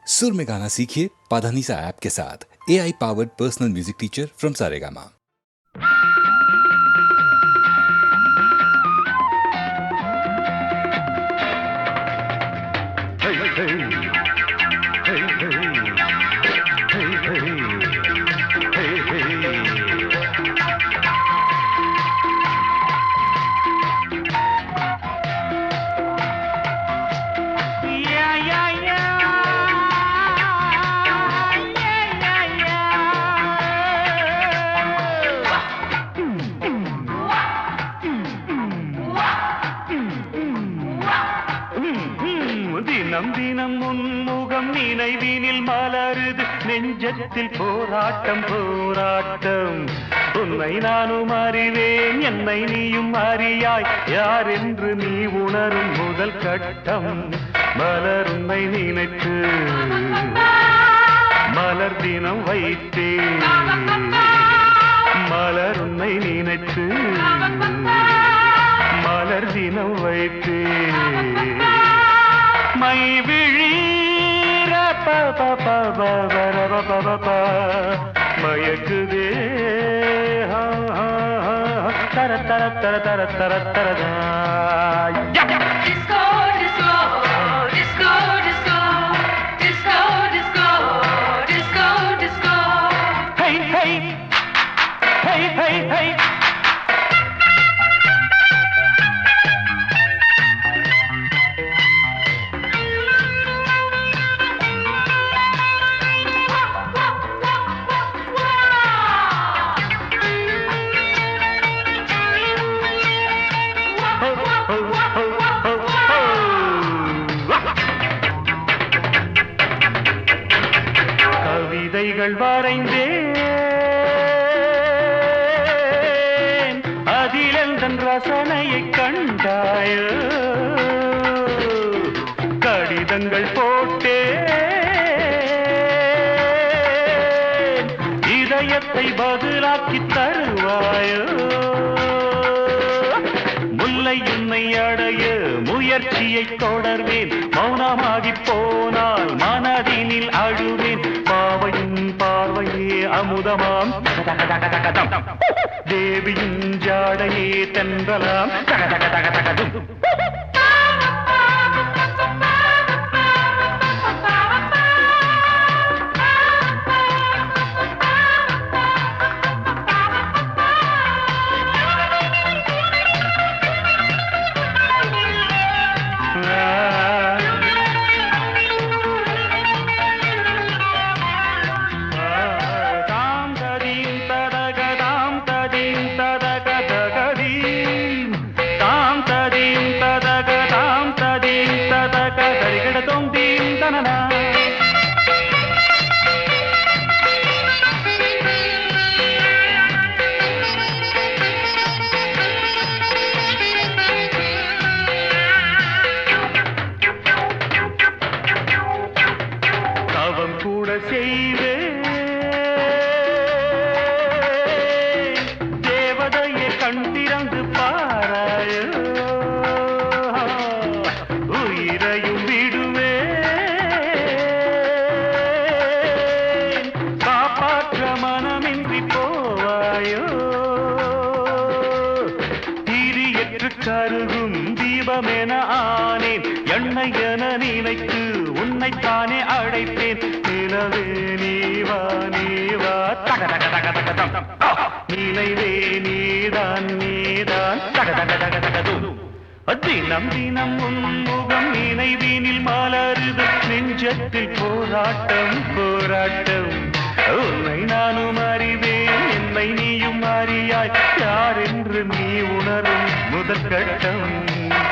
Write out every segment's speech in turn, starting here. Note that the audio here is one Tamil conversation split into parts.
सुर में गाना सीखिए पाधानीसा ऐप के साथ। AI powered personal music teacher from Saregama. தினம் தினம் முன்முகம் நினைவினில் மலருது நெஞ்சத்தில் போராட்டம் போராட்டம். உன்னை நானும் அறிவேன், என்னை நீயும் அறியாய், யார் என்று நீ உணரும் முதல் கட்டம். மலர் உன்னை நினைத்து மலர் தினம் வைத்தேன், மலர் உன்னை நினைத்து மலர் தினம் வைத்தேன். மை விழீர மயக்குதே தர தர தர தர தர தரதா. Disco, disco, disco, disco, disco, disco, disco, disco. Hey, hey, hey, hey, hey. கவிதைகள் வரைந்தேன், அதில் எந்தன் ரசனையை கண்டாயோ. கடிதங்கள் போட்டேன், இதயத்தை பதிலாக்கி தருவாயோ. முல்லை உன்னை அடைய முயற்சியை தொடர்வேன், மௌனமாகி போனால் மனதினில் அழுவேன். பாவையின் பார்வையே அமுதமாம், தேவியின் ஜாடையே தென்றலாம், தகதகதகதகதும். தேவதையை கண் திறந்து பாராயோ. உயிரையும் விடுவேன், காப்பாற்ற மனமின்றி போவாயோ. திரியற்று கருகும் தீபமென ஆனேன், எண்ணெய் என நினைத்து உன்னைத்தானே அழைப்பேன். நிலவே நீவா நீவா தகதகதகதகதம், நினைவே நீதான் நீதான் தகதகதகதகதும். தினம் தினம் உன்முகம் நினைவினில் மலருது நெஞ்சத்தில் போராட்டம் போராட்டம். உன்னை நானும் அறிவேன், என்னை நீயும் அறியாய், யார் என்று நீ உணரும் முதல் கட்டம்.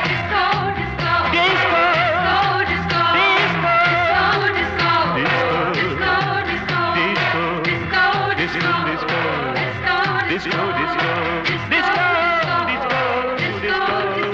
Disco, disco, Disco. disco, disco, disco, disco, disco, disco, disco, disco, disco, disco.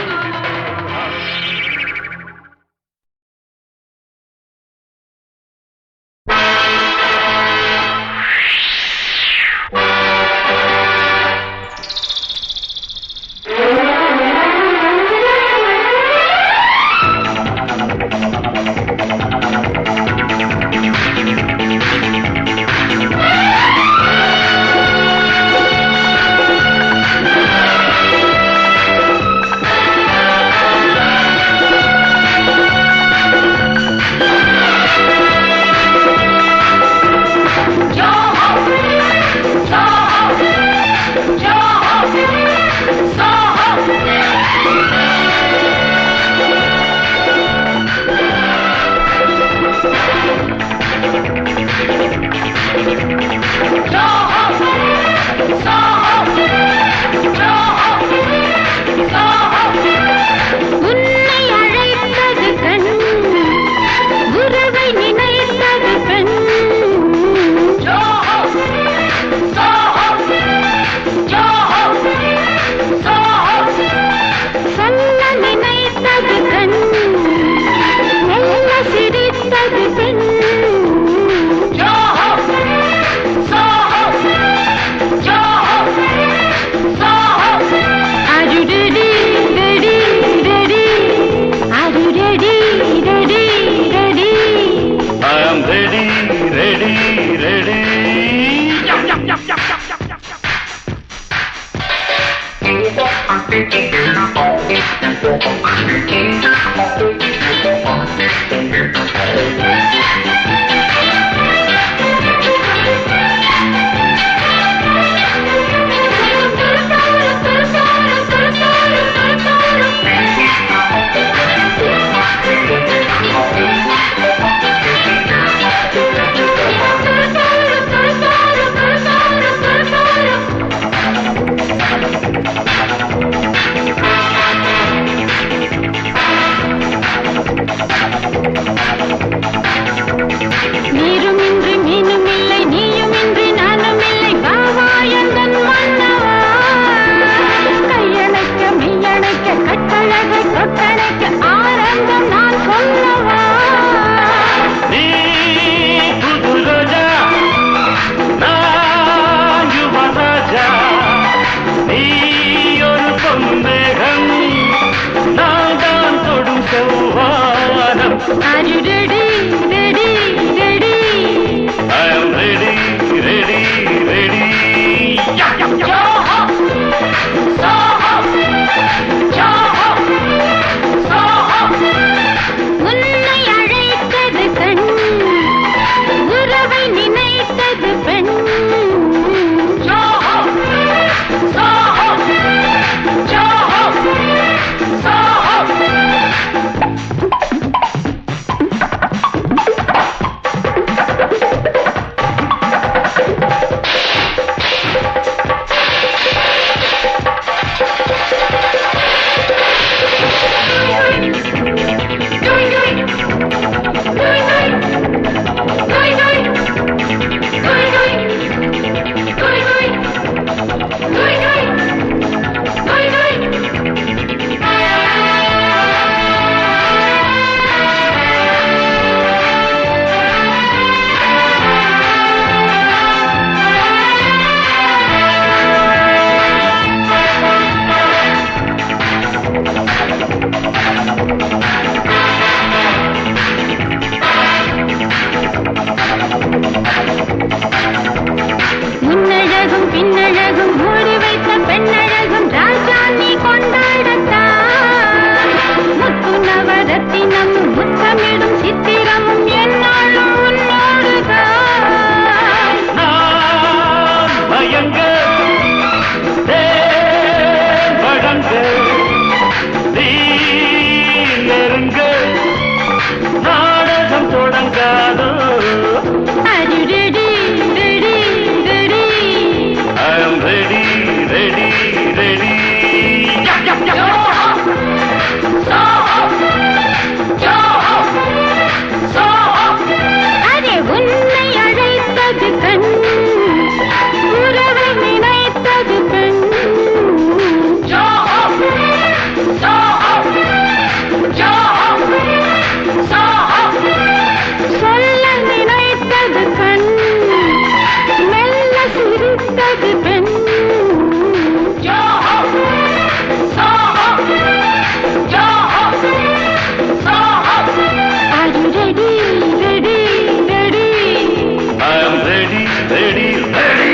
ready, ready.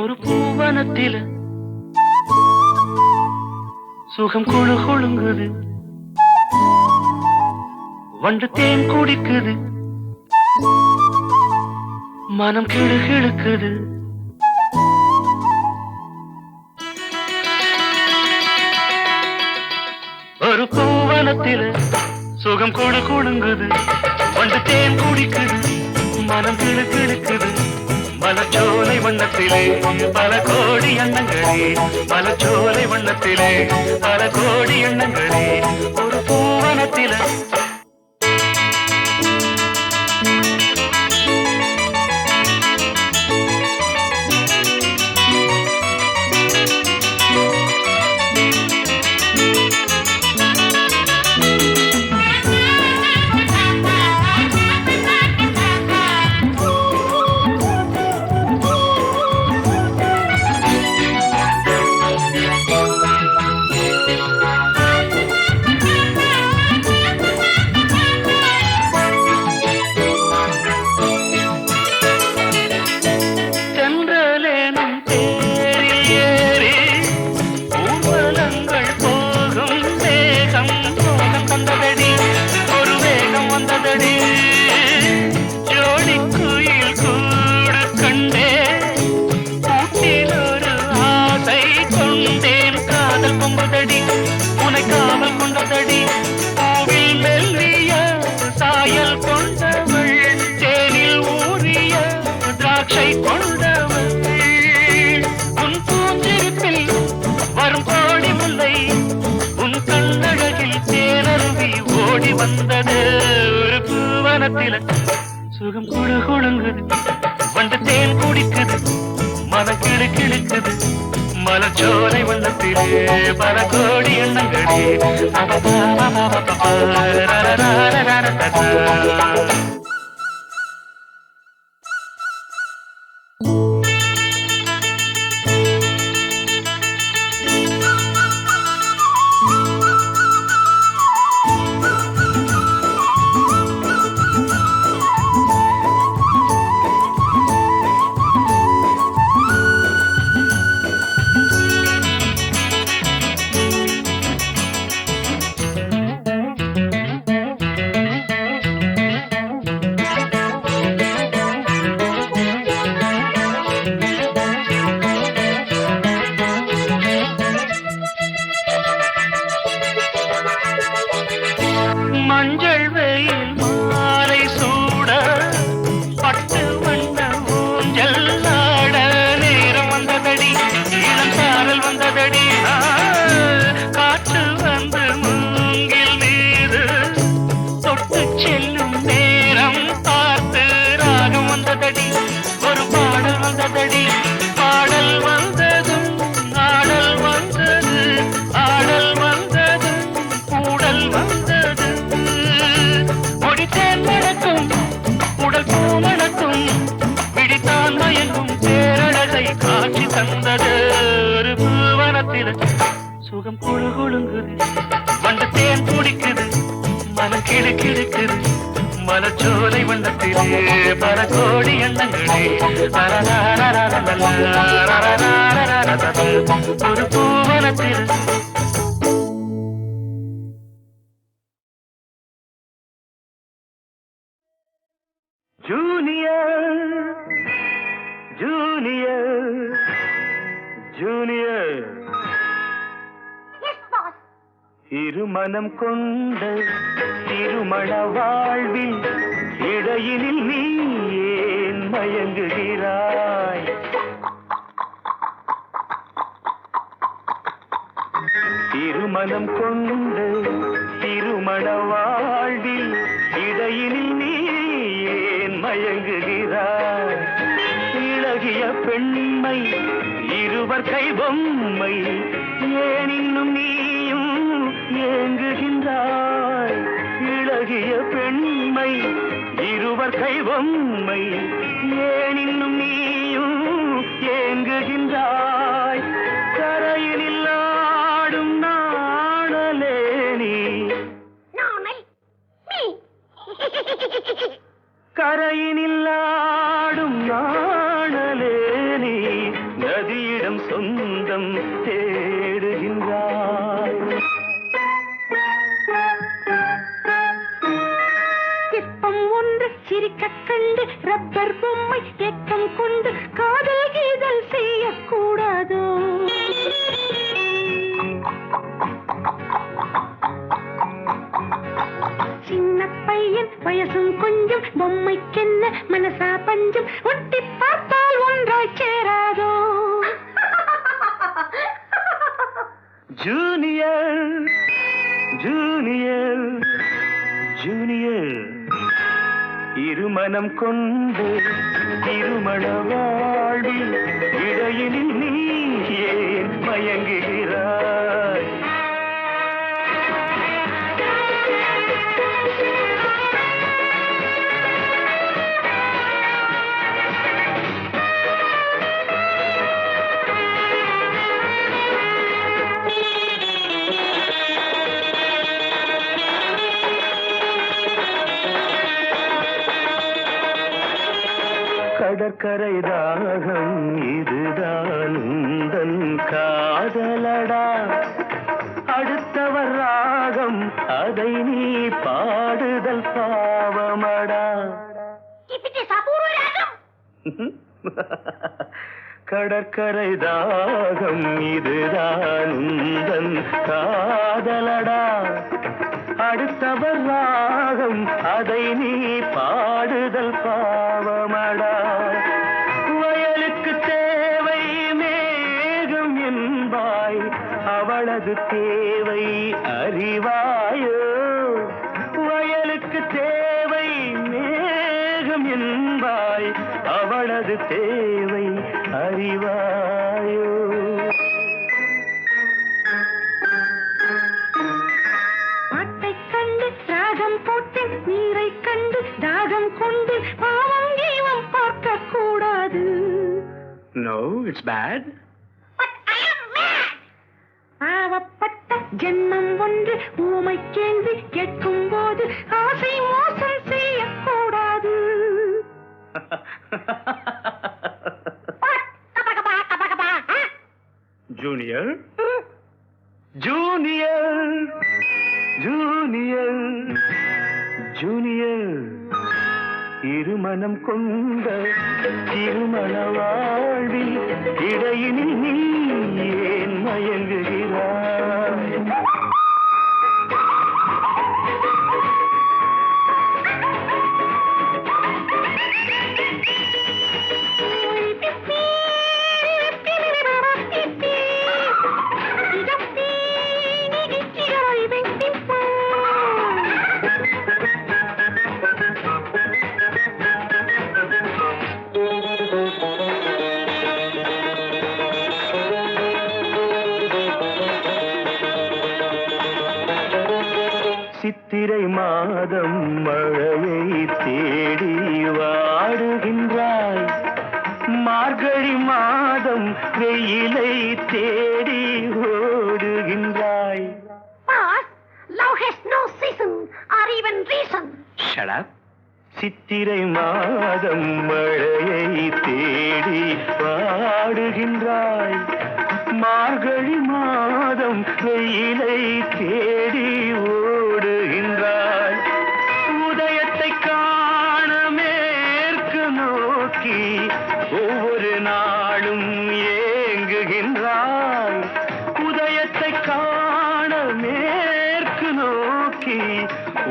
ஒரு பூவனத்தில சுகம் குழு குழுங்குது, வண்டு தேன் குடிக்குது, மனம் கிழு கிழுக்குது. ஒரு பூவனத்தில சுகம் குழு குழுங்குது, வண்டு தேன் குடிக்குது, மனம் கிழு கிழுக்குது. மலச்சோலை வண்ணத்திலே பல கோடி எண்ணங்களே, மலச்சோலை வண்ணத்திலே பல கோடி எண்ணங்களே. ஒரு பூவனத்திலே வந்தது. ஒரு பூவனத்தில சுகம் குழு குழுங்குது, வண்டு தேன் குடிக்குது, மனம் கிழு கிழுக்குது. மலச்சோலை வண்ணத்திலே பல கோடி எண்ணங்களே. மஞ்சள் வெயில் மாலை சூட, பட்டு வண்ண ஊஞ்சல் ஆட நேரம் வந்ததடி, இளம் சாரல் வந்ததடி. காற்று வந்து மூங்கில் மீது தொட்டு செல்லும் நேரம் பார்த்து ராகம் வந்ததடி, ஒரு பாடல் வந்ததடி. பாடல் வந்ததும் ஆடல் வந்தது, ஆடல் வந்ததும் கூடல் வந்தது. முடித்தேன் நடக்கும் உடல் பூ நடக்கும், பிடித்தான் மயங்கும் பேரழகை காட்சி தந்தது. ஒரு பூவனத்தில சுகம் குழு குழுங்குது, வண்டு தேன் குடிக்குது, மனம் கிழு கிழுக்குது. மலச்சோலை வண்ணத்திலே பல கோடி எண்ணங்களே. ஒரு பூவனத்தில் ஜூனியர் ஜூனியர் ஜூனியர் இருமனம் கொண்ட திருமண வாழ்வில் இடையினில் நீ ஏன் மயங்குகிறாய்? இளகிய பெண்மை இருவர் கை பொம்மை ஏன் இன்னும் நீயும் ஏங்குகின்றாய் இளகிய பெண்மை இருவர் கை பொம்மை ஏன் இன்னும் நீயும் ஏங்குகின்றாய் கரையினில் ஆடும் நாணலே நீ கரையினில் ஆடும் நாணலே நீ நதியிடம் சொந்தம் தேடுகின்றாய் சிற்பம் ஒன்று சிரிக்க கண்டு ரப்பர் பொம்மை ஏக்கம் கொண்டு காதல் கீதல் செய்யக்கூடாதோ சின்ன பையன் வயசும் கொஞ்சம் பொம்மைக்கென்ன மனசா பஞ்சம் ஒட்டி பார்த்தால் ஒன்றாய் சேராதோ ஜூனியர் ஜூனியர் ஜூனியர் இருமனம் கொண்டு திருமண வாழ்வில் இடையினில் நீ ஏன் மயங்குகிறாய் கடற்கரை தாகம் இதுதான் உந்தன் காதலடா அடுத்தவர் ராகம் அதை நீ பாடுதல் பாவமடா கடற்கரை தாகம் இதுதான் உந்தன் காதலடா அடுத்தவர் ராகம் அதை நீ பாடுதல் பாவமடா வயலுக்கு தேவை மேகம் என்பாய் அவளது தேவை அறிவாயோ வயலுக்கு தேவை மேகம் என்பாய் அவளது தேவை அறிவாயோ ராகம் போட்டு நீரை கண்டு தாகம் கொண்டு பாவம் ஜீவம் பார்க்க கூடாது No, it's bad. பாவப்பட்ட ஜென்மம் ஒன்று ஊமை கேள்வி கேட்கும் போது ஆசை மோசம் செய்யக்கூடாது Junior? Junior! Junior! Junior! இருமனம் கொண்ட திருமண வாழ்வில் இடையினில் நீ ஏன் மயங்குகிறாய் சித்திரை மாதம் மழையை தேடி வாடுகின்றாய் மார்கழி மாதம் வெயிலை தேடி ஓடுகின்றாய் Love has no season or even reason. Shut up. சித்திரை மாதம் மழையை தேடி வாடுகின்றாய் மார்கழி மாதம் வெயிலை தேடி ஓடுகின்றாய் உதயத்தை காண மேற்கு நோக்கி ஒவ்வொரு நாளும் ஏங்குகின்றாய் உதயத்தை காண மேற்கு நோக்கி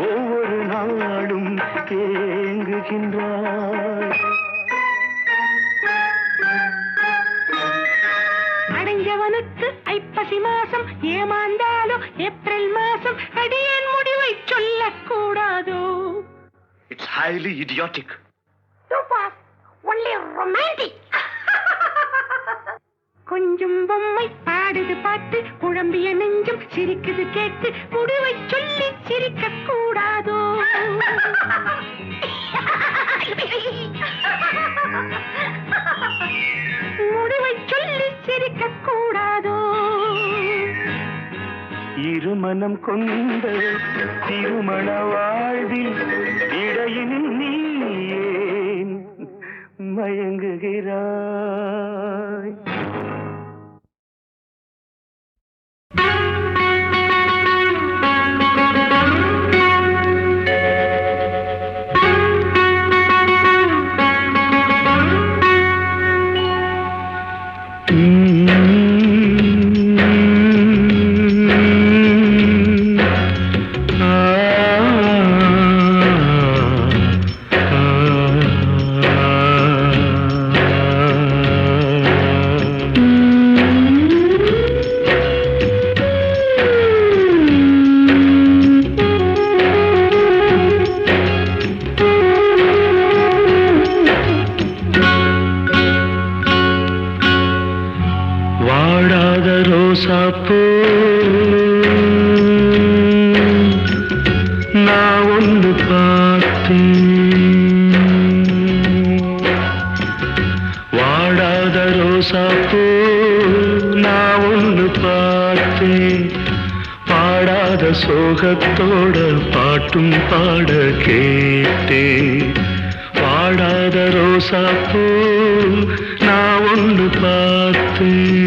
ஒவ்வொரு நாளும் ஏங்குகின்றாய் அடைஞ்சவனுக்கு ஐப்பசி மாசம் ஏமாந்தாலோ ஏப்ரல் மாசம் அடியேன் முடிவை சொல்லக்கூடாதோ It's highly idiotic. Too fast, only romantic. கொஞ்சம் பொம்மை பாடுது பாட்டு குழம்பிய நெஞ்சம் சிரிக்குது கேட்டு முடிவை சொல்லி சிரிக்க கூடாதோ முடிவை சொல்லி சிரிக்க கூடாதோ இருமனம் கொண்ட திருமண வாழ்வில் இடையில் நீ ஏன் மயங்குகிறாய் நான் ஒன்று பார்த்தேன் வாடாத ரோசாப்பூ நான் ஒன்று பார்த்தேன் பாடாத சோகத்தோட பாட்டும் பாட கேட்டேன் வாடாத ரோசாப்பூ நான் ஒன்று பார்த்தேன்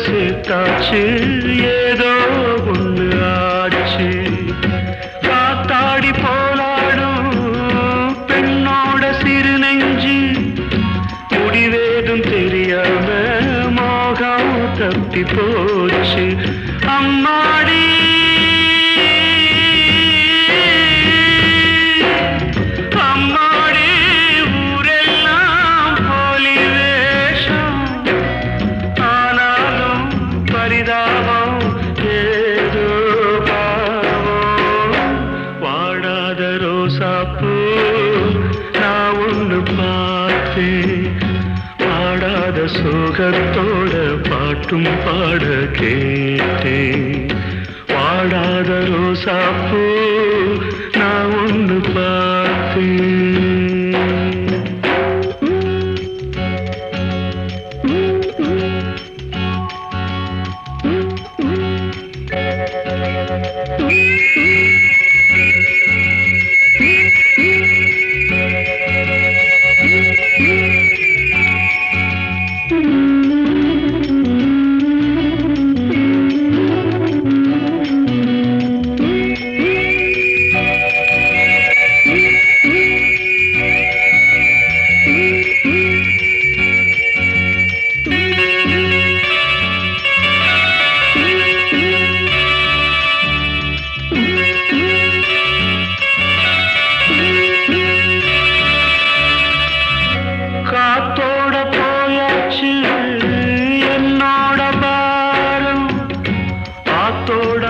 சேர்த்தாச்சு ஏதோ ஒன்று ஆச்சு காத்தாடி போலாடும் பெண்ணோட சிறு நெஞ்சு முடிவேதும் தெரியாம மோகம் தப்பி போச்சு அம்மாடி பாடாத சோகத்தோட பாட்டும் பாட கேட்டேன் வாடாத ரோசாப்பூ நான் ஒன்று பார்த்தேன்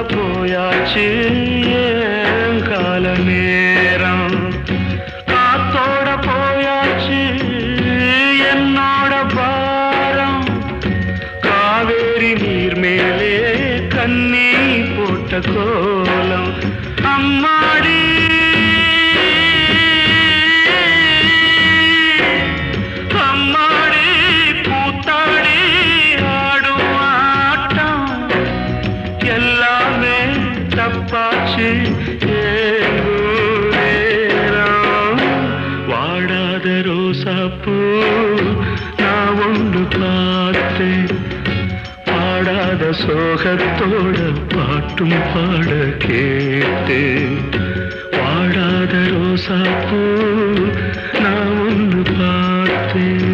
போயாச்சு ஏன் கால நேரம் காத்தோட போயாச்சு என்னோட பாரம் காவேரி நீர் மேலே கண்ணி போட்ட கோலம் அம்மாடி அம்மாடி பூத்தாடி ஆடும் ஆட்டம் எல்லாமே தப்பாச்சு வாடாத ரோசாப்பூ நான் ஒன்று பார்த்தேன் பாடாத சோகத்தோட பாட்டும் பாட கேட்டு வாடாத ரோசாப்பூ நான் ஒன்று பார்த்தேன்.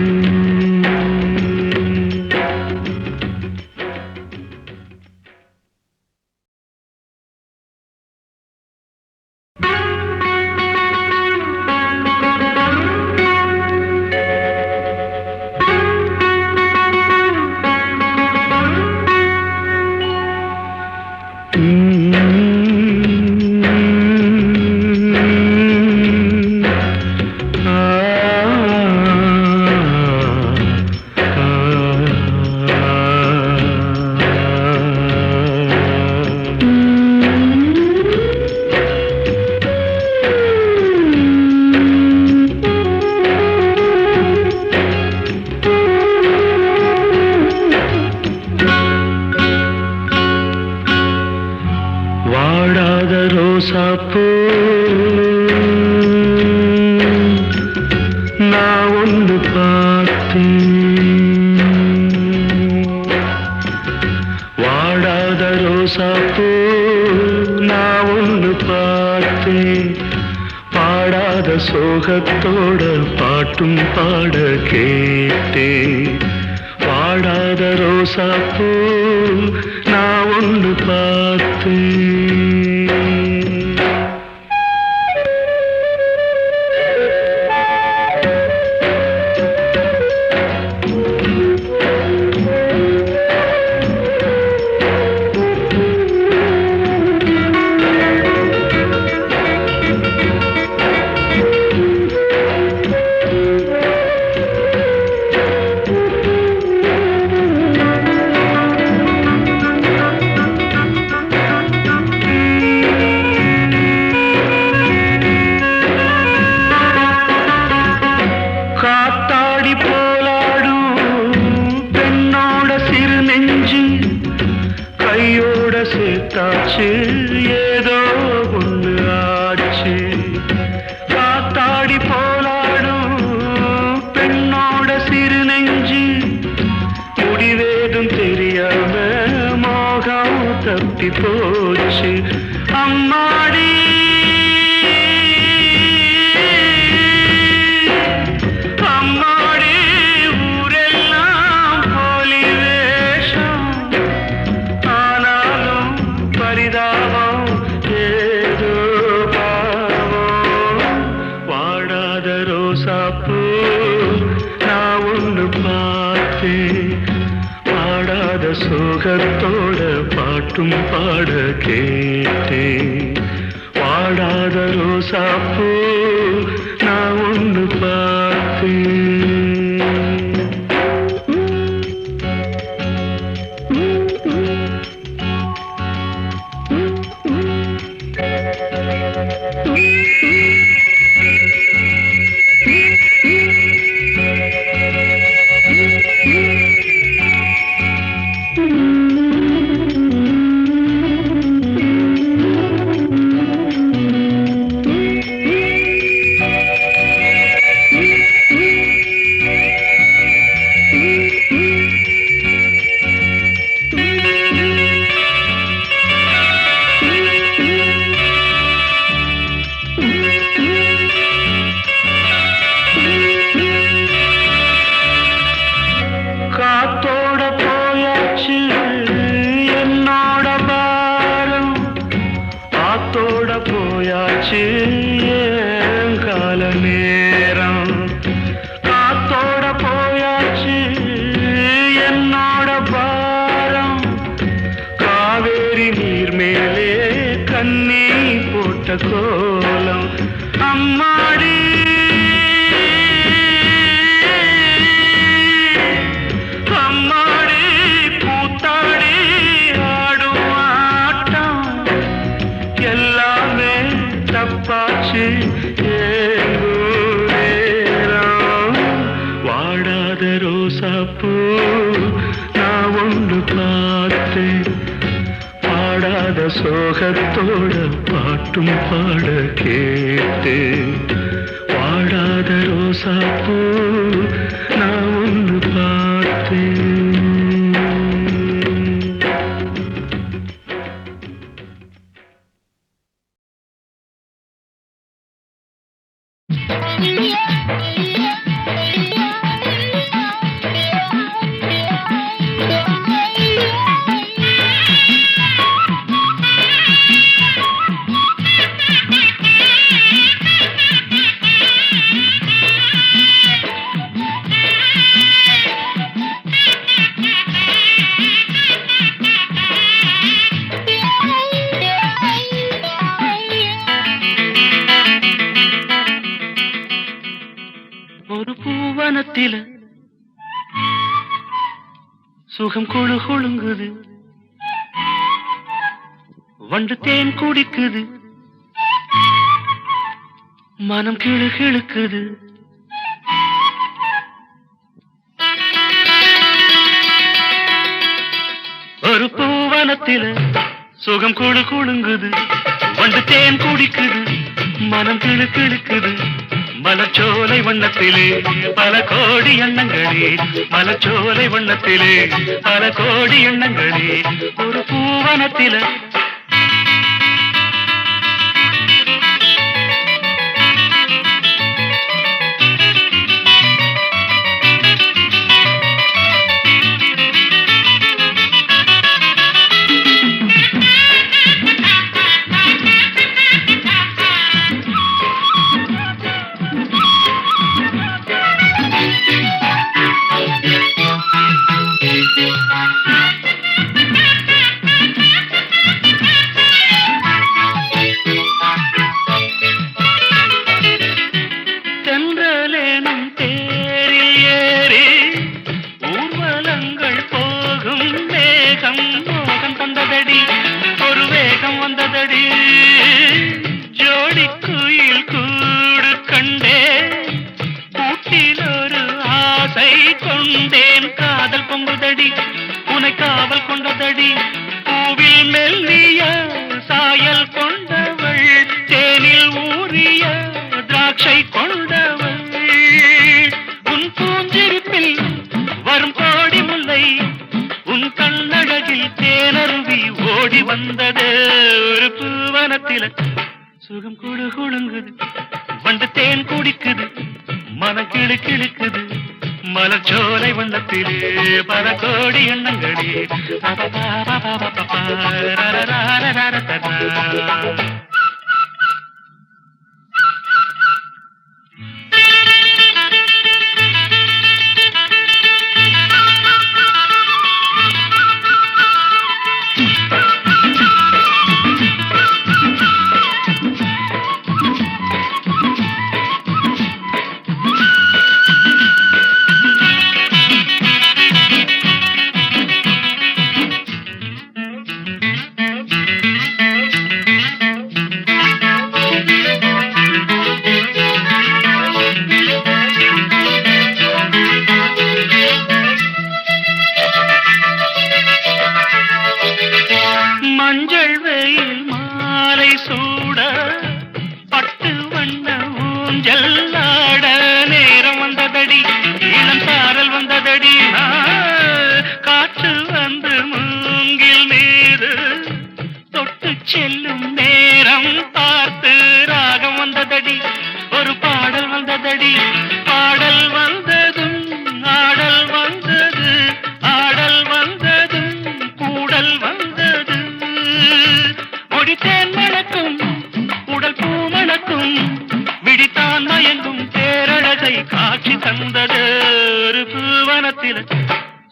ரோசாப்பூ நான் ஒன்று பார்த்தேன். வாடாத ரோசாப்பூ நான் ஒன்று பார்த்தேன். பாடாத சோகத்தோட பாட்டும் பாட கேட்டேன். வாடாத ரோசாப்பூ நான் ஒன்று பார்த்தேன். சேர்த்தாச்சு ஏதோ ஒன்று ஆச்சு. காத்தாடி போலாடும் பெண்ணோட சிறு நெஞ்சு முடிவேதும் தெரியாம மோகம் தப்பி போச்சு. அம்மாடி சோகத்தோட பாட்டும் பாட கேட்டேன். வாடாத ரோசாப்பூ நான் ஒன்று பார்த்தேன். போயாச்சு கால நேரம். காத்தோட போயாச்சு என்னோட பாரம். காவேரி நீர் மேலே கண்ணி போட்ட கோலம். அம்மாடி அம்மாடி பூத்தாடி ஆடும் ஆட்டம் எல்லாமே தப்பாச்சு ஏங்கூரேரம். வாடாத ரோசாப்பூ நான் ஒன்று பார்த்தேன். பாடாத சோகத்தோட பாட்டும் பாட கேட்டேன். வாடாத ரோசாப்பூ நான் ஒன்று பார்த்தேன். பூவனத்தில சுகம் கொழு கொழுங்குது, வண்டு தேன் குடிக்குது, மனம் கிளு கிழுக்குது. ஒரு பூவனத்தில சுகம் கொழு கொழுங்குது, வண்டு தேன் குடிக்குது, மனம் கிளு கிழுக்குது. மலச்சோலை வண்ணத்திலே பல கோடி எண்ணங்களே, மலச்சோலை வண்ணத்திலே பல கோடி எண்ணங்களே. ஒரு பூவனத்தில சுகம் கொழு கொழுங்குது, வண்டு தேன் குடிக்குது, மனம் கிளு கிழுக்குது. மலச்சோலை வண்ணத்திலே பல கோடி எண்ணங்களே.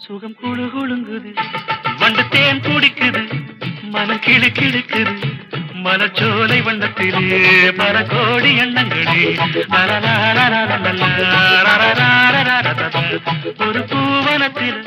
சுகம் குழு குழுங்குது, வண்டு தேன் குடிக்குது, மனம் கிளு கிழுக்குது. மலச்சோலை வண்ணத்திலே பல கோடி எண்ணங்களே. ஒரு பூவனத்தில்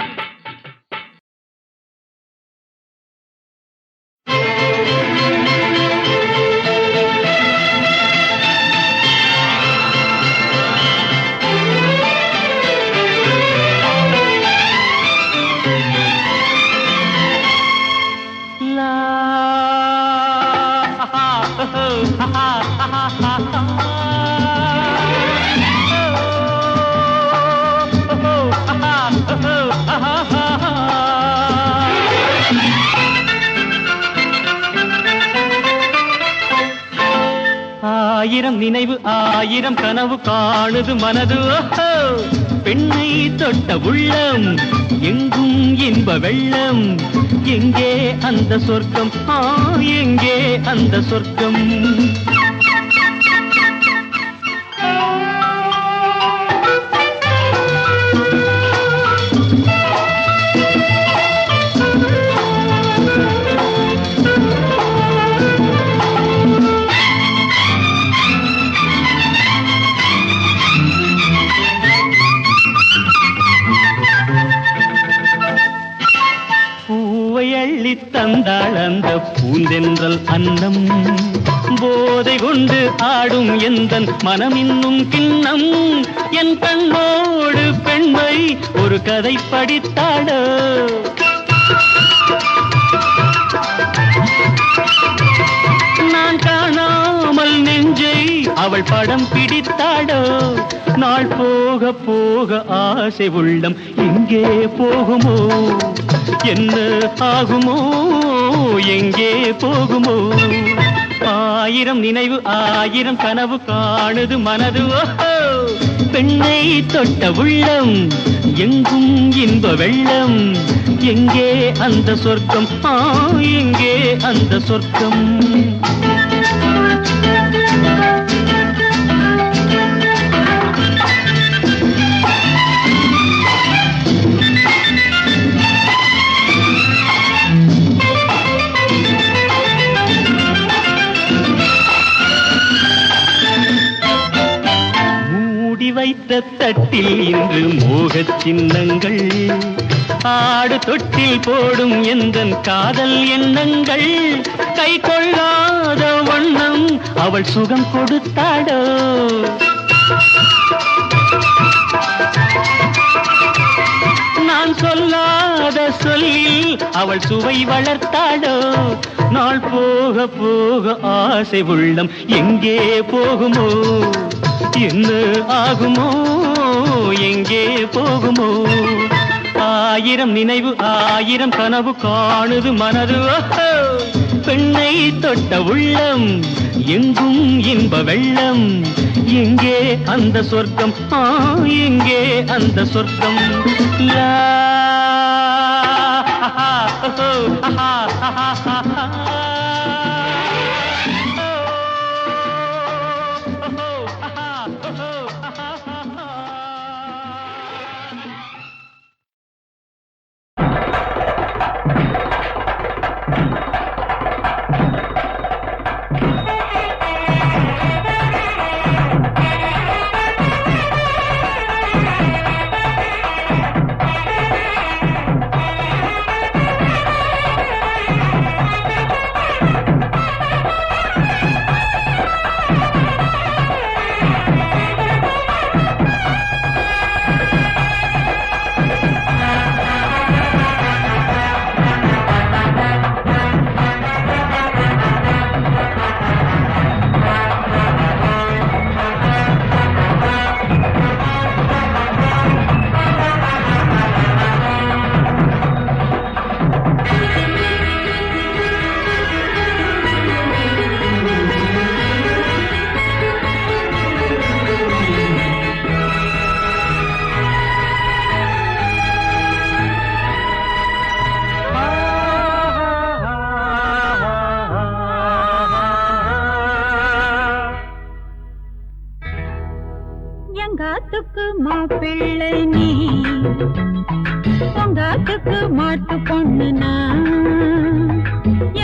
ஆயிரம் நினைவு ஆயிரம் கனவு காணுது மனது. பெண்ணை தொட்ட உள்ளம் எங்கும் இன்ப வெள்ளம். எங்கே அந்த சொர்க்கம், எங்கே அந்த சொர்க்கம்? அள்ளித் தந்தாள் அந்த பூந்தென்றல் அன்னம். போதை கொண்டு ஆடும் எந்தன் மனம் இன்னும் கிண்ணம். என் கண்ணோடு பெண்மை ஒரு கதை படித்தாடோ. நான் காணாமல் நெஞ்சை அவள் படம் பிடித்தாடோ. நாள் போக போக ஆசை உள்ளம் எங்கே போகுமோ, என்ன ஆகுமோ, எங்கே போகுமோ. ஆயிரம் நினைவு ஆயிரம் கனவு காணுது மனது. ஓஹோ, பெண்ணை தொட்ட உள்ளம் எங்கும் இன்ப வெள்ளம். எங்கே அந்த சொர்க்கம், எங்கே அந்த சொர்க்கம். வைத்த தட்டில் இன்று மோகச் சின்னங்கள். ஆடு தொட்டில் போடும் எந்தன் காதல் எண்ணங்கள். கை கொள்ளாத வண்ணம் அவள் சுகம் கொடுத்தாடோ. நான் சொல்லாத சொல்லில் அவள் சுவை வளர்த்தாடோ. நாள் போக போக ஆசை உள்ளம் எங்கே போகுமோ, என்ன ஆகுமோ, எங்கே போகுமோ. ஆயிரம் நினைவு ஆயிரம் கனவு காணுது மனது. ஓஹோ, பெண்ணை தொட்ட உள்ளம் எங்கும் இன்ப வெள்ளம். எங்கே அந்த சொர்க்கம், எங்கே அந்த சொர்க்கம். லா ஆஹா, ஓஹோ, ஆஹா, ஆஹா, ஆஹா. எங்காத்துக்கு மாப்பிள்ளை நீ, உங்காத்துக்கு மாட்டு பொண்ணுனா.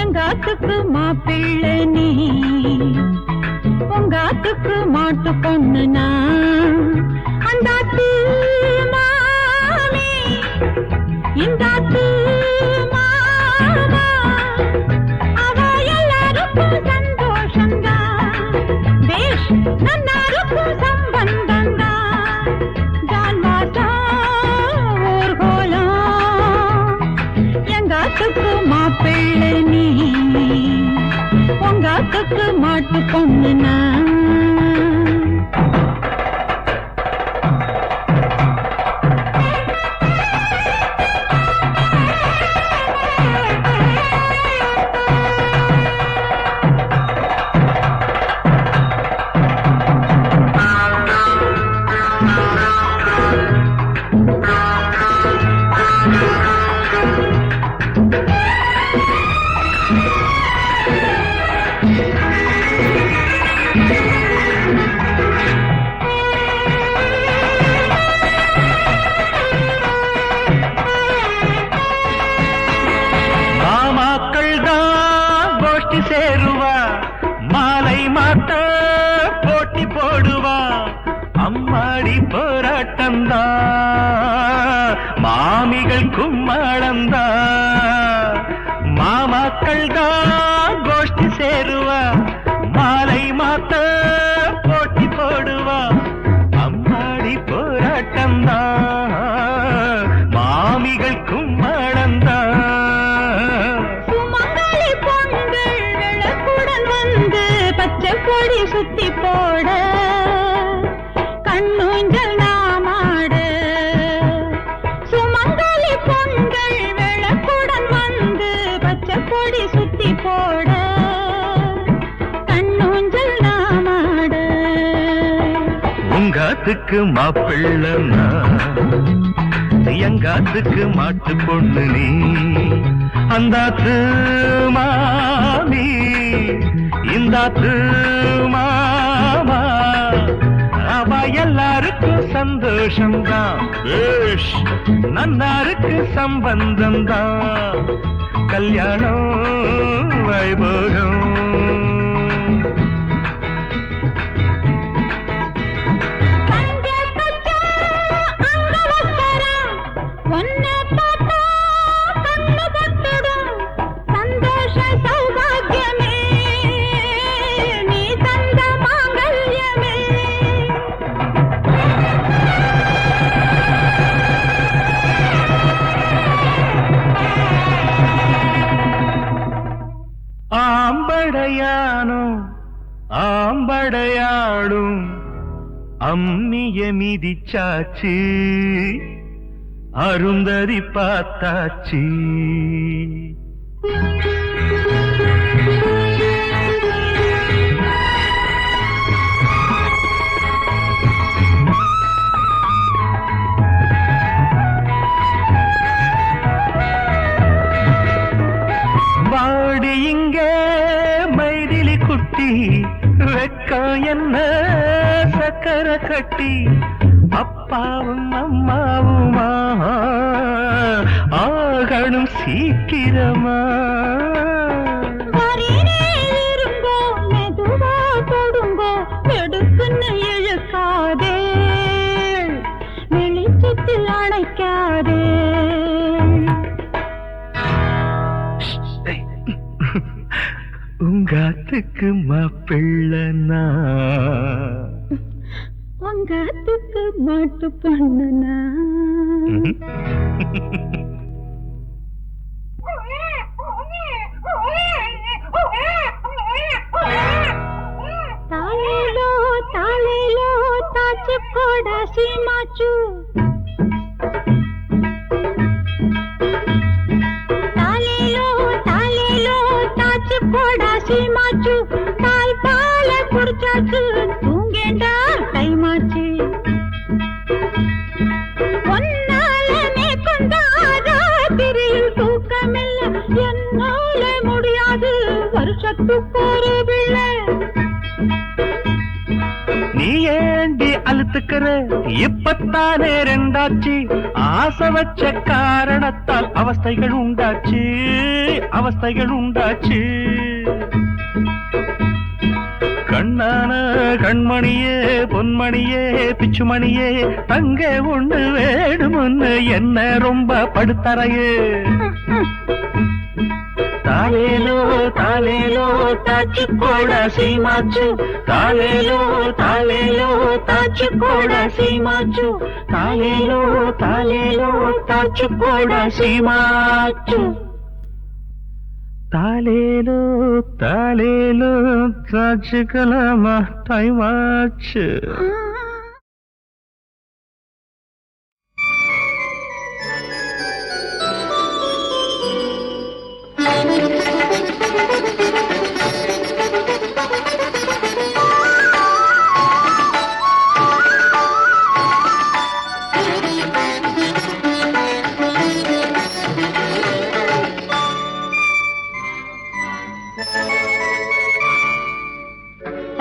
எங்காத்துக்கு மாப்பிள்ளை நீ, உங்காத்துக்கு மாட்டு பொண்ணுனா. அந்தாத்து மாமே இந்தாத்து மாமா, அவ எல்லாருக்கும் சந்தோஷந்தான். பேஷ் நன்னாருக்கும் சம்பந்தந்தான். எங்காத்துக்கு மாப்பிள்ளை நீ, உங்காத்துக்கு மாட்டு பொண்ணுனா. சேருவா, மாலை மாத்த போட்டி போடுவா. அம்மாடி போராட்டந்தா, மாமிகள் கும்மாளந்தா. பெண்கள் தான் கோஷ்டி சேருவா மாலை மாத்த போட்டி போடுவா அம்மாடி போராட்டம் தான் மாமிகள் கும்மாளந்தான் சுமங்கலி பொண்கள் விளக்குடன் வந்து பச்சை கொடி சுத்தி போட கண்ணூஞ்சல் நாமாட சுமங்கலி பொண்கள் விளக்குடன் வந்து பச்சை கொடி சுத்தி போட கண்ணூஞ்சல் நாமாட உங்காத்துக்கு மாப்பிள்ளனா எங்காத்துக்கு மாட்டு பொண்ணு நீ அந்தாத்து மாமி இந்தாத்து மாமா அவ எல்லாருக்கும் சந்தோஷம்தான் நன்னாருக்கு சம்பந்தம்தான் கல்யாணம் வைபோகம் ஆம்படையானும் ஆம்படையாடும் அம்மிய மிதிச்சாச்சு அருந்ததி பார்த்தாச்சு வாடி இங்கே மைதிலி குட்டி வெக்கம் என்ன சக்கரை கட்டி அப்பாவும் அம்மாவுமா ஆகணும் சீக்கிரமா மெதுவா கொடுங்கோ எடுக்குன்னு இழுக்காதே வெளிச்சத்தில் அணைக்காதே உங்காத்துக்கு மாப்பிள்ளனா உங்காத்துக்கு மாட்டு பண்ணுனா தாலேலோ தாலேலோ தாச்சு போடா சீமாச்சு தாலேலோ தாலேலோ தாச்சு போடா சீமாச்சு தாய் பால குடிச்சாச்சு தூங்கேண்டா டைமாச்சு ஒன்னாலே கொண்டாராத்திரியில் தூக்கமில்ல என்னால முடியாது வருஷத்துக்கு ஒரு பிள்ளை நீ ஏண்டி அழுத்துக்கிற இப்பத்தானே ரெண்டாச்சு ஆசை வச்ச காரணத்தால் அவஸ்தைகள் உண்டாச்சு அவஸ்தைகள் உண்டாச்சு கண்ணான கண்மணியே பொன்மணியே பிச்சுமணியே தங்க ஒண்ணு வேணும்னு என்ன ரொம்ப படுத்தறையே தாலேலோ தாலேலோ தாச்சு போட சீமாச்சு தாலேலோ தாலேலோ தாச்சு போட சீமாச்சு தாலேலோ தாலேலோ தாச்சு போட சீமாச்சு தாலேலோ தாலேலோ தாச்சுக்கலாமா டைமாச்சு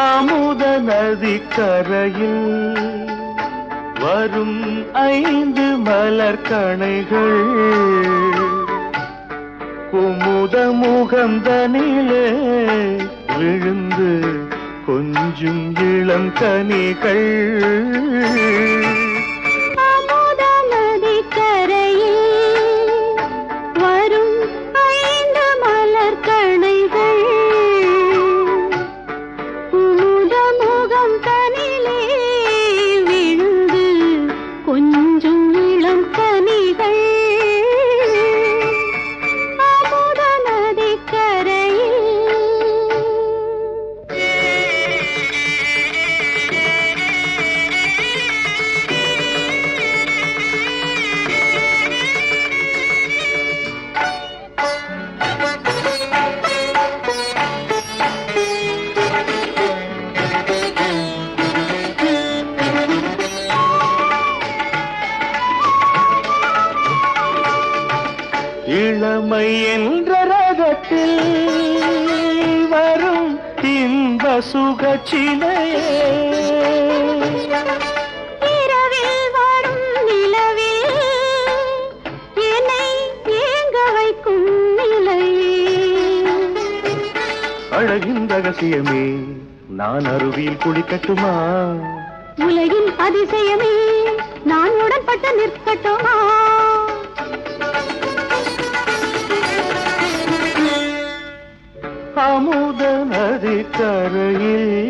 அமுத நதி கரையில் வரும் 5 மலர்கணைகள் குமுத முகந்தனிலே விழுந்து கொஞ்சும் இளம் கனிகள் அமுத நதி கரையில் வரும் 5 மலர்கள் இளமை என்ற ரகத்தில் வரும் இன்ப சுகச்சிலையே இரவில் வரும் நிலவில் என்னை ஏங்க வைக்கும் நிலையே அழகின் ரகசியமே நான் அருவியில் குளிக்கட்டுமா உலகின் அதிசயமே நான் உடன்பட்டு நிற்கட்டுமா அமுத நதி கரையில்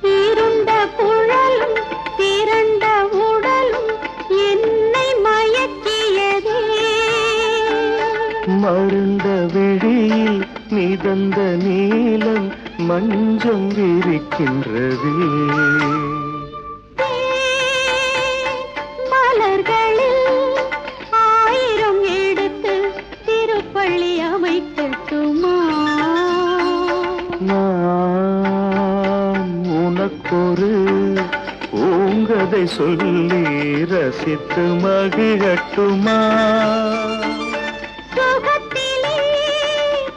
தீருண்ட குழலும் திரண்ட உடலும் என்னை மயக்கியதே மருண்ட விழியில் மிதந்த நீலம் மஞ்சம் விரிக்கின்றது மலர்களில் ஆயிரம் எடுத்து திருப்பள்ளி அமைக்கட்டுமா நான் உனக்கொரு பூங்கதை சொல்லி ரசித்து மகிழட்டுமா சுகத்திலே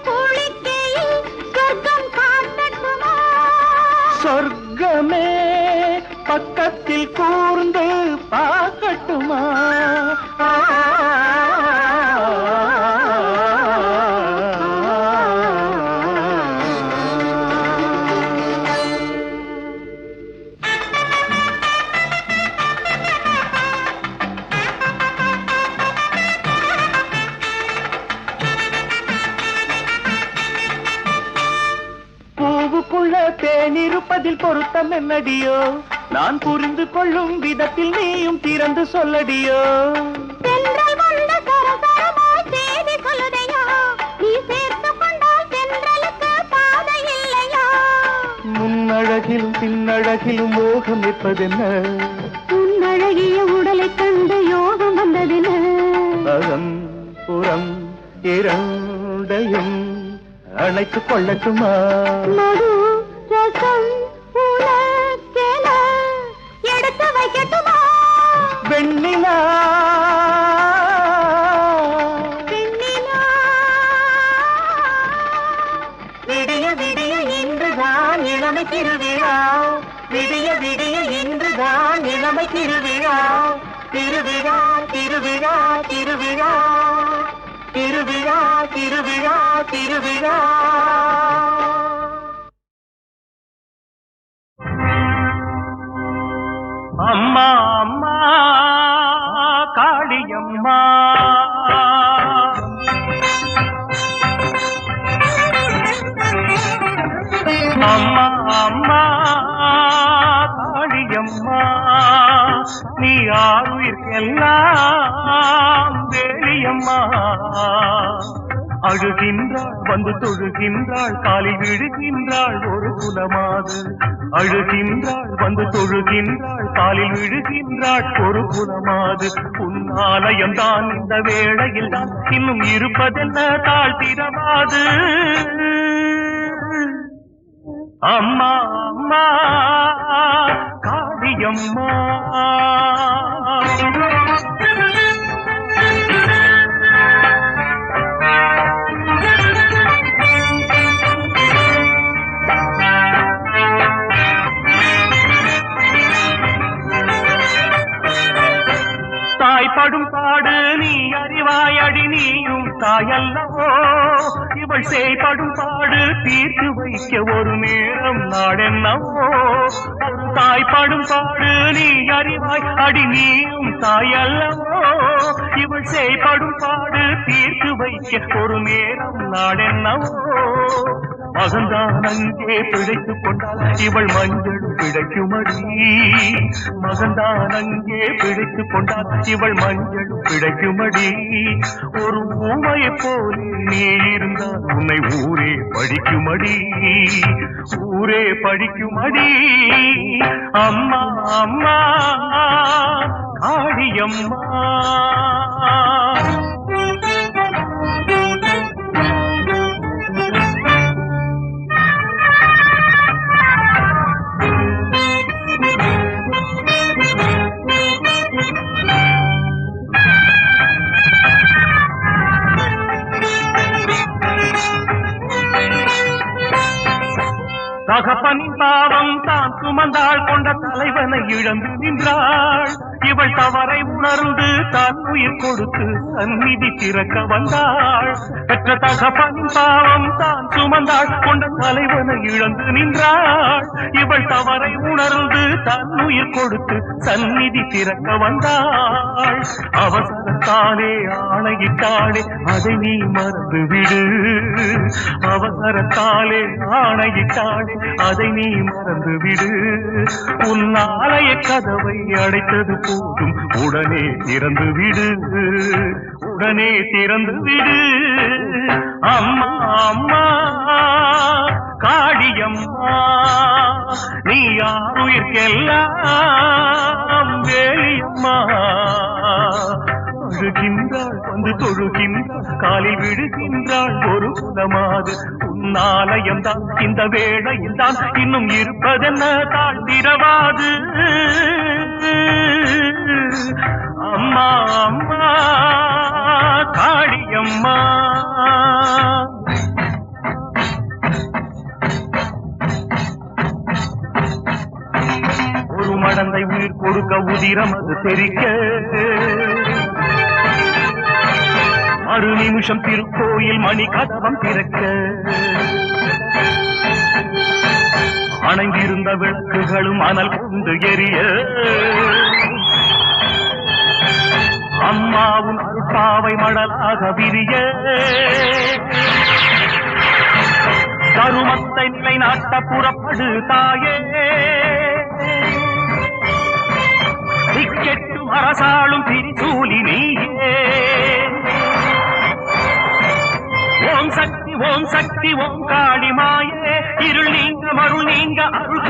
குளிக்கையில் சொர்க்கம் காட்டட்டுமா சொர்க்கமே பக்கத்தில் கூர்ந்து பார்க்கட்டுமா பூவுக்குள்ள தேனிருப்பதில் பொருத்தம் என்னடியோ நான் புரிந்து கொள்ளும் விதத்தில் நீயும் திறந்து சொல்லடியோ தென்றல் வந்து சரசரமாய் செய்தி சொல்லுதையா நீ சேர்த்து கொண்டால் தென்றலுக்கு பாதை இல்லையா முன்னழகிலும் பின்னழகிலும் மோகம் நிற்பதென்ன உன் அழகிய உடலை கண்டு யோகம் வந்ததென அகம் புறம் இரண்டையும் அணைத்துக் கொள்ளட்டுமா மது ரசம் உனக்கென எடுத்து வைக்கட்டுமா வெண்ணிலா பெண்ணிலா விடிய விடிய இன்றுதான் இளமை திருவிழா விடிய விடிய இன்றுதான் இளமை திருவிழா திருவிழா திருவிழா திருவிழா திருவிழா திருவிழா திருவிழா அம்மா அம்மா காளியம்மா அம்மா அம்மா காளியம்மா நீ ஆறுயிர்க்கெல்லாம் வேலியம்மா அழுகின்றாள் வந்து தொழுகின்றாள் காலில் விழுகின்றாள் ஒரு குலமாது அழுகின்றாள் வந்து தொழுகின்றாள் காலில் விழுகின்றாள் ஒரு குலமாது உன்னாலயம் தான் இந்த வேளையில் தான் இன்னும் இருப்பதென்ன தாழ்த்திரமாது அம்மா அம்மா காளியம்மா தாய்ப்படும் பாடு நீ அறிவாயடி நீயும் தாயல்லவோ இவள் செய்படும் பாடு தீர்த்து வைக்க ஒரு நேரம் நாடென்னவோ தாய்ப்படும் பாடு நீ அறிவாய் அடி நீயும் தாயல்லவோ இவள் செய்படும் பாடு தீர்த்து வைக்க ஒரு நேரம் நாடென்னவோ மகன்தான் அங்கே பிழைத்துக் கொண்டால் இவள் மஞ்சள் பிழைக்குமடி. மகன்தான் அங்கே பிழைத்துக் கொண்டால் இவள் மஞ்சள் பிழைக்குமடி. ஒரு ஊமையை போல நீ இருந்தால் உன்னை ஊரே படிக்குமடி. ஊரே படிக்குமடி. அம்மா அம்மா காளியம்மா. தகப்பனின் பாவம் தான் சுமந்தாள் கொண்ட தலைவனை இழந்து நின்றாள். இவள் தவறை உணர்ந்து தன் உயிர் கொடுத்து சந்நிதி திறக்க வந்தாள். பெற்ற தகப்பனின் பாவம் தான் சுமந்தாள் கொண்ட தலைவனை இழந்து நின்றாள். இவள் தவறை உணர்ந்து தன் உயிர் கொடுத்து சந்நிதி திறக்க வந்தாள். அவசரத்தாலே ஆணையிட்டாளே அதை நீ மறந்து விடு. அவசரத்தாலே ஆணையிட்டாளே அதை நீ மறந்து விடு. உன் ஆலய கதவை அடைத்தது போதும் உடனே திறந்து விடு. உடனே திறந்து விடு. அம்மா அம்மா காளியம்மா. நீ யாருயிர்க்கெல்லாம் வேலியம்மா. அழுகின்றாள் வந்து தொழுகின்றாள் காலில் விழுகின்றாள் ஒரு குலமாது. உன்னாலயம் தான் இந்த வேளையில் தான் இன்னும் இருப்பதென்ன தாழ்ந்திரவாது. அம்மா அம்மா காளியம்மா. ஒரு மடந்தை உயிர் கொடுக்க உதிரம் அது தெரிக்க. மறு நிமிஷம் திருக்கோயில் மணி கதவம் திறக்க. அணைந்திருந்த விளக்குகளும் அனல் கொண்டு எரிய. அம்மாவும் அருப்பாவை மடலாக விரிய. தருமத்தை நிலைநாட்ட புறப்படு தாயே. திக்கெட்டும் அரசாளும் திரிசூலி நீயே. ஓம் சக்தி ஓம் சக்தி ஓம் காளி மாயே. இருள் நீங்க மருள் நீங்க அருள்